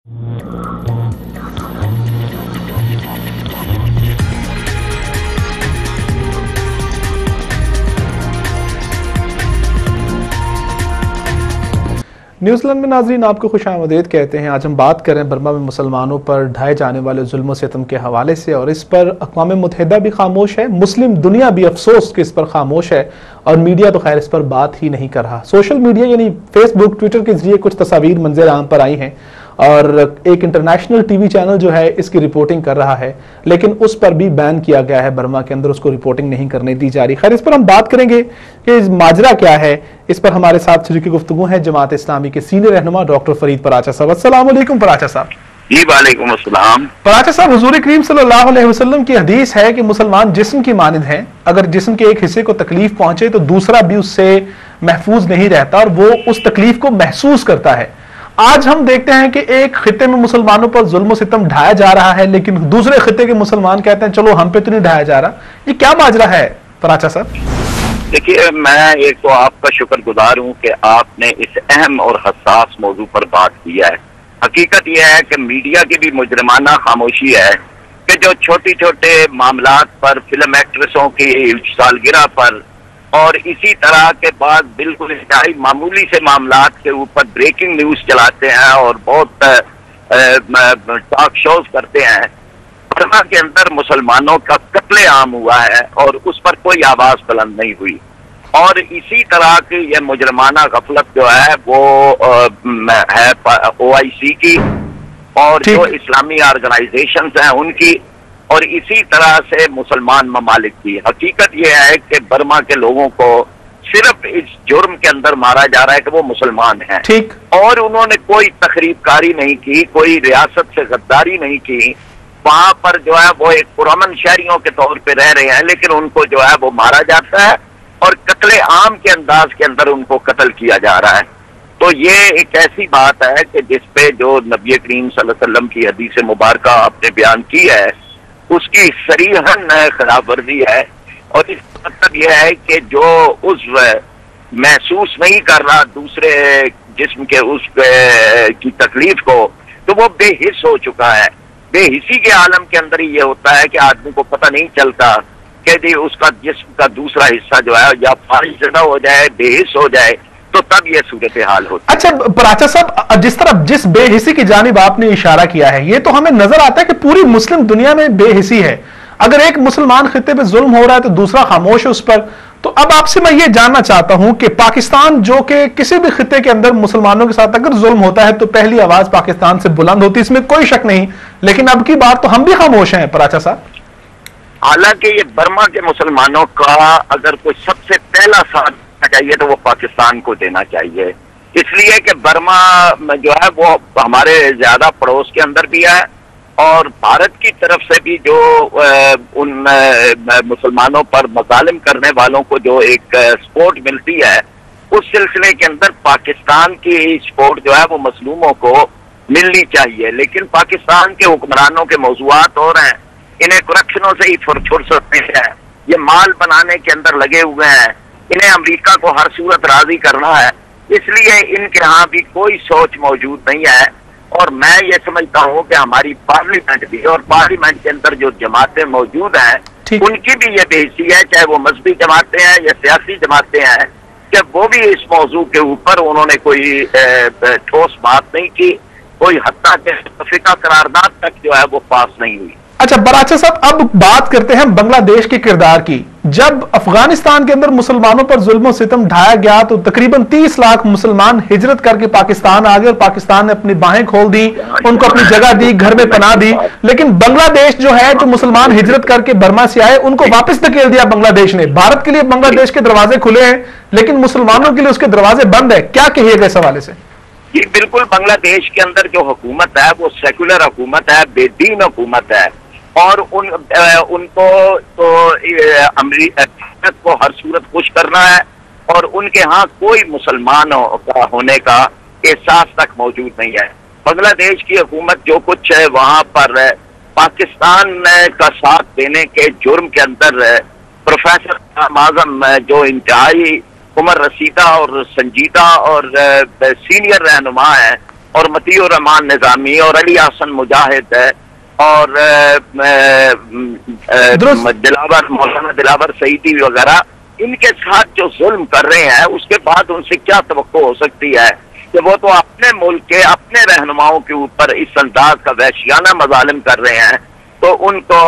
New Zealand میں ناظرین آپ کو خوش آمدید کہتے ہیں۔ آج ہم بات کریں برما میں مسلمانوں پر ڈھائے جانے والے ظلم و ستم کے حوالے سے، اور اس پر اقوام متحدہ بھی خاموش ہے، مسلم دنیا بھی افسوس کہ اس پر خاموش ہے، اور میڈیا تو خیر اس پر بات ہی نہیں کر رہا۔ سوشل میڈیا یعنی فیس بک، ٹویٹر کے ذریعے کچھ تصاویر منظر عام پر آئی ہیں، اور ایک انٹرنیشنل ٹی وی چینل جو ہے اس کی رپورٹنگ کر رہا ہے، لیکن اس پر بھی بین کیا گیا ہے برما کے اندر، اس کو رپورٹنگ نہیں کرنے دی جا رہی۔ خیر اس پر ہم بات کریں گے کہ ماجرا کیا ہے، اس پر ہمارے ساتھ شریک گفتگو ہیں جماعت اسلامی کے سینئر رہنما ڈاکٹر فرید پراچا صاحب۔ السلام علیکم پراچا صاحب۔ جی وعلیکم السلام۔ پراچا صاحب، حضور کریم صلی اللہ علیہ وسلم کی حدیث ہے کہ مسلمان جسم کی مانند ہیں، اگر جسم کے ایک حصے کو تکلیف پہنچے تو دوسرا بھی اس سے محفوظ نہیں رہتا، اور وہ اس تکلیف کو محسوس کرتا ہے۔ آج ہم دیکھتے ہیں کہ ایک خطے میں مسلمانوں پر ظلم و ستم ڈھایا جا رہا ہے، لیکن دوسرے خطے کے مسلمان کہتے ہیں چلو ہم پہ تو نہیں ڈھایا جا رہا۔ یہ کیا ماجرا ہے پراچا صاحب؟ دیکھیے، میں ایک تو آپ کا شکر گزار ہوں کہ آپ نے اس اہم اور حساس موضوع پر بات کی ہے۔ حقیقت یہ ہے کہ میڈیا کی بھی مجرمانہ خاموشی ہے کہ جو چھوٹی چھوٹے معاملات پر، فلم ایکٹریسوں کی سالگرہ پر، اور اسی طرح کے بعد بالکل انتہائی معمولی سے معاملات کے اوپر بریکنگ نیوز چلاتے ہیں اور بہت ٹاک شوز کرتے ہیں۔ برما کے اندر مسلمانوں کا قتل عام ہوا ہے اور اس پر کوئی آواز بلند نہیں ہوئی، اور اسی طرح کی یہ مجرمانہ غفلت جو ہے وہ ہے OIC کی اور جو اسلامی آرگنائزیشنز ہیں ان کی، اور اسی طرح سے مسلمان ممالک کی۔ حقیقت یہ ہے کہ برما کے لوگوں کو صرف اس جرم کے اندر مارا جا رہا ہے کہ وہ مسلمان ہیں، اور انہوں نے کوئی تخریب کاری نہیں کی، کوئی ریاست سے غداری نہیں کی۔ وہاں پر جو ہے وہ ایک پرامن شہریوں کے طور پہ رہ رہے ہیں، لیکن ان کو جو ہے وہ مارا جاتا ہے اور قتل عام کے انداز کے اندر ان کو قتل کیا جا رہا ہے۔ تو یہ ایک ایسی بات ہے کہ جس پہ جو نبی کریم صلی اللہ علیہ وسلم کی حدیث مبارکہ آپ نے بیان کی ہے اس کی صریحاً خلاف ورزی ہے، اور اس کا مطلب یہ ہے کہ جو عضو محسوس نہیں کر رہا دوسرے جسم کے اس کی تکلیف کو، تو وہ بے حس ہو چکا ہے۔ بے حسی کے عالم کے اندر ہی یہ ہوتا ہے کہ آدمی کو پتہ نہیں چلتا کہ جی اس کا جسم کا دوسرا حصہ جو ہے یا فارغ زدہ ہو جائے، بے حس ہو جائے، تو تب یہ صورتحال ہوتی ہے۔ اچھا پراچا صاحب، جس بے حسی کی جانب آپ نے اشارہ کیا ہے، یہ تو ہمیں نظر آتا ہے کہ پوری مسلم دنیا میں بے حسی ہے۔ اگر ایک مسلمان خطے پہ ظلم ہو رہا ہے تو دوسرا خاموش ہے اس پر۔ تو اب آپ سے میں یہ جاننا چاہتا ہوں کہ پاکستان جو کہ کسی بھی خطے کے اندر مسلمانوں کے ساتھ اگر ظلم ہوتا ہے تو پہلی آواز پاکستان سے بلند ہوتی ہے، اس میں کوئی شک نہیں، لیکن اب کی بات تو ہم بھی خاموش ہیں پراچا صاحب۔ حالانکہ یہ برما کے مسلمانوں کا اگر کوئی سب سے پہلا ساتھ دینا چاہیے تو وہ پاکستان کو دینا چاہیے، اس لیے کہ برما جو ہے وہ ہمارے زیادہ پڑوس کے اندر بھی ہے، اور بھارت کی طرف سے بھی جو ان مسلمانوں پر مظالم کرنے والوں کو جو ایک سپورٹ ملتی ہے، اس سلسلے کے اندر پاکستان کی سپورٹ جو ہے وہ مظلوموں کو ملنی چاہیے۔ لیکن پاکستان کے حکمرانوں کے موضوعات اور ہیں، انہیں کرپشنوں سے ہی فرصت نہیں ہے، یہ مال بنانے کے اندر لگے ہوئے ہیں، انہیں امریکہ کو ہر صورت راضی کرنا ہے، اس لیے ان کے ہاں بھی کوئی سوچ موجود نہیں ہے۔ اور میں یہ سمجھتا ہوں کہ ہماری پارلیمنٹ بھی، اور پارلیمنٹ کے اندر جو جماعتیں موجود ہیں ان کی بھی یہ بے حسی ہے، چاہے وہ مذہبی جماعتیں ہیں یا سیاسی جماعتیں ہیں، کہ وہ بھی اس موضوع کے اوپر انہوں نے کوئی ٹھوس بات نہیں کی، کوئی حتیٰ کہ فقہ قرارداد تک جو ہے وہ پاس نہیں ہوئی۔ اچھا پراچا صاحب، اب بات کرتے ہیں بنگلہ دیش کے کردار کی۔ جب افغانستان کے اندر مسلمانوں پر ظلم و ستم ڈھایا گیا تو تقریباً 30 لاکھ مسلمان ہجرت کر کے پاکستان آ گئے، اور پاکستان نے اپنی باہیں کھول دی، ان کو اپنی جگہ دی، گھر میں پناہ دی، لیکن بنگلہ دیش جو ہے، جو مسلمان ہجرت کر کے برما سے آئے ان کو واپس دھکیل دیا بنگلہ دیش نے۔ بھارت کے لیے بنگلہ دیش کے دروازے کھلے ہیں، لیکن مسلمانوں کے لیے اس کے دروازے بند ہیں، کیا کہیے گا اس حوالے سے؟ جی بالکل، بنگلہ دیش کے اندر جو حکومت ہے وہ سیکولر حکومت ہے، بے دین حکومت ہے، اور ان کو تو امریکہ کو ہر صورت خوش کرنا ہے، اور ان کے ہاں کوئی مسلمان ہونے کا احساس تک موجود نہیں ہے۔ بنگلہ دیش کی حکومت جو کچھ ہے وہاں پر پاکستان کا ساتھ دینے کے جرم کے اندر پروفیسر اعظم جو انتہائی عمر رسیدہ اور سنجیدہ اور سینئر رہنما ہے، اور مطیع الرحمان نظامی اور علی احسن مجاہد ہے اور مولانا دلاور سعیدی وغیرہ، ان کے ساتھ جو ظلم کر رہے ہیں اس کے بعد ان سے کیا توقع ہو سکتی ہے کہ وہ تو اپنے ملک کے اپنے رہنماؤں کے اوپر اس انداز کا وحشیانہ مظالم کر رہے ہیں، تو ان کو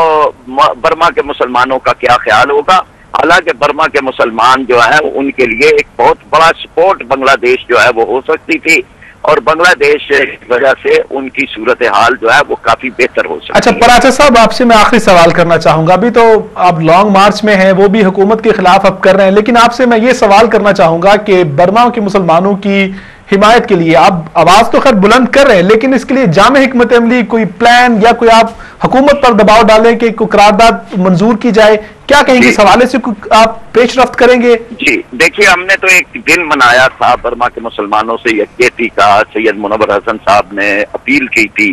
برما کے مسلمانوں کا کیا خیال ہوگا؟ حالانکہ برما کے مسلمان جو ہیں ان کے لیے ایک بہت بڑا سپورٹ بنگلہ دیش جو ہے وہ ہو سکتی تھی، اور بنگلہ دیش کی وجہ سے ان کی صورتحال جو ہے وہ کافی بہتر ہو سکتی ہے۔ اچھا پراچا صاحب، آپ سے میں آخری سوال کرنا چاہوں گا، ابھی تو آپ لانگ مارچ میں ہیں، وہ بھی حکومت کے خلاف اب کر رہے ہیں، لیکن آپ سے میں یہ سوال کرنا چاہوں گا کہ برما کے مسلمانوں کی حمایت کے لیے آپ آواز تو خیر بلند کر رہے ہیں، لیکن اس کے لیے جامع حکمت عملی، کوئی پلان یا کوئی آپ حکومت پر دباؤ ڈالیں کہ کوئی قرارداد منظور کی جائے، کیا کہیں گے اس حوالے سے آپ پیش رفت کریں گے؟ جی دیکھیے، ہم نے تو ایک دن منایا تھا برما کے مسلمانوں سے یکجہتی کا، سید منور حسن صاحب نے اپیل کی تھی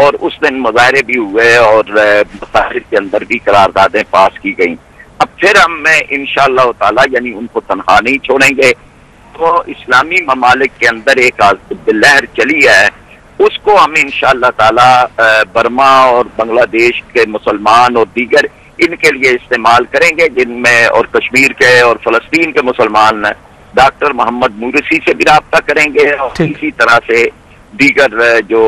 اور اس دن مظاہرے بھی ہوئے اور مساجد کے اندر بھی قراردادیں پاس کی گئیں۔ اب پھر ہم انشاءاللہ تعالی یعنی ان کو تنہا نہیں چھوڑیں گے، تو اسلامی ممالک کے اندر ایک لہر چلی ہے، اس کو ہم انشاءاللہ تعالی برما اور بنگلہ دیش کے مسلمان اور دیگر ان کے لیے استعمال کریں گے، جن میں اور کشمیر کے اور فلسطین کے مسلمان ڈاکٹر محمد مورسی سے بھی رابطہ کریں گے، اور اسی طرح سے دیگر جو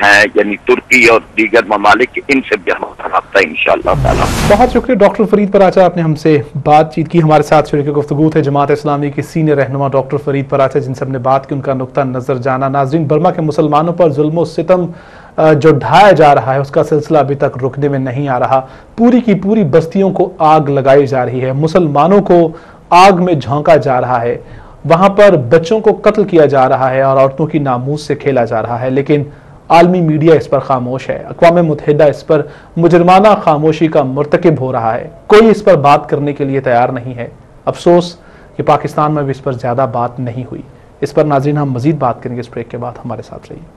ہیں یعنی ترکی اور دیگر ممالک، ان سے بھی ہمارا رابطہ انشاءاللہ تعالی۔ بہت شکریہ ڈاکٹر فرید پراچا، آپ نے ہم سے بات چیت کی، ہمارے ساتھ شریک گفتگو تھے جماعت اسلامی کی سینئر رہنما ڈاکٹر فرید پراچا، جن سے ہم نے بات کی، ان کا نقطہ نظر جانا۔ ناظرین، برما کے مسلمانوں پر ظلم و ستم جو ڈھایا جا رہا ہے اس کا سلسلہ ابھی تک رکنے میں نہیں آ رہا، پوری کی پوری بستیوں کو آگ لگائی جا رہی ہے، مسلمانوں کو آگ میں جھونکا جا رہا ہے، وہاں پر بچوں کو قتل کیا جا رہا ہے اور عورتوں کی ناموس سے کھیلا جا رہا ہے، لیکن عالمی میڈیا اس پر خاموش ہے، اقوام متحدہ اس پر مجرمانہ خاموشی کا مرتکب ہو رہا ہے، کوئی اس پر بات کرنے کے لیے تیار نہیں ہے۔ افسوس کہ پاکستان میں بھی اس پر زیادہ بات نہیں ہوئی۔ اس پر ناظرین ہم مزید بات کریں گے اس بریک کے بعد، ہمارے ساتھ رہیے۔